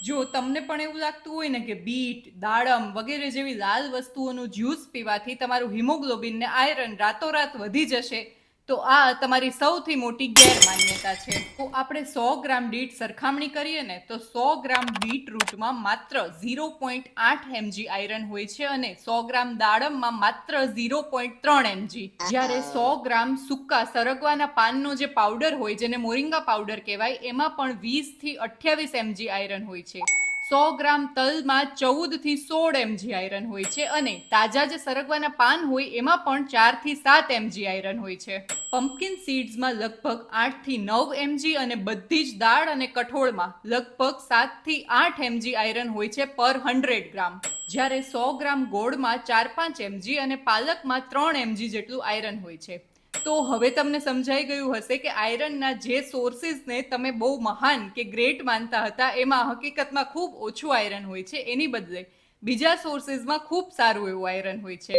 જો તમને પણ એવું લાગતું હોય ને કે બીટ, દાડમ વગેરે જેવી લાલ વસ્તુઓનું જ્યુસ પીવાથી તમારું હિમોગ્લોબિન ને આયરન રાતોરાત વધી જશે, તો આ તમારી સૌથી મોટી ગેરમાન્યતા છે. તો આપણે 100 ગ્રામ દીઠ સરખામણી કરીએ ને તો 100 ગ્રામ બીટરૂટમાં માત્ર 0.8 mg આયરન હોય છે અને 100 ગ્રામ દાડમમાં માત્ર 0.3 mg. જ્યારે 100 ગ્રામ સૂકા સરગવાના પાનનો જે પાવડર હોય, જેને મોરિંગા પાવડર કહેવાય, એમાં પણ 20 થી 28 mg આયરન હોય છે. 100 ગ્રામ તલમાં 14 થી 16 mg આયરન હોય છે અને તાજા જે સરગવાના પાન હોય એમાં પણ 4 થી 7 mg આયરન હોય છે. પમ્પકિન સીડ્સમાં લગભગ 8 થી 9 mg અને બધી જ દાળ અને કઠોળમાં લગભગ 7 થી 8 mg આયરન હોય છે પર 100 ગ્રામ. જ્યારે 100 ગ્રામ ગોળમાં 4-5 mg અને પાલકમાં 3 mg જેટલું આયરન હોય છે. તો હવે તમને સમજાઈ ગયું હશે કે આયરનના જે સોર્સિસને તમે બહુ મહાન કે ગ્રેટ માનતા હતા, એમાં હકીકતમાં ખૂબ ઓછું આયરન હોય છે. એની બદલે બીજા સોર્સિસમાં ખૂબ સારું એવું આયરન હોય છે.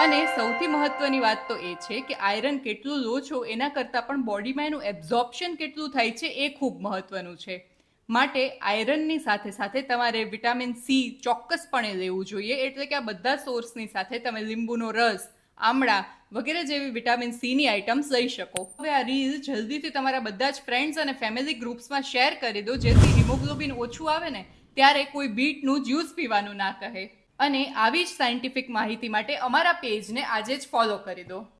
અને સૌથી મહત્વની વાત તો એ છે કે આયરન કેટલું લો છો એના કરતાં પણ બોડીમાં એનું એબ્ઝોર્પ્શન કેટલું થાય છે એ ખૂબ મહત્વનું છે. માટે આયરનની સાથે સાથે તમારે વિટામિન સી ચોક્કસપણે લેવું જોઈએ. એટલે કે આ બધા સોર્સની સાથે તમે લીંબુનો રસ, આમળા વગેરે જેવી વિટામિન સીની આઇટમ્સ લઈ શકો. હવે આ રીલ જલ્દીથી તમારા બધા જ ફ્રેન્ડ્સ અને ફેમિલી ગ્રુપ્સમાં શેર કરી દો, જેથી હિમોગ્લોબિન ઓછું આવે ને ત્યારે કોઈ બીટનું જ્યુસ પીવાનું ના કહે. અને આવી જ સાયન્ટિફિક માહિતી માટે અમારા પેજને આજે જ ફોલો કરી દો.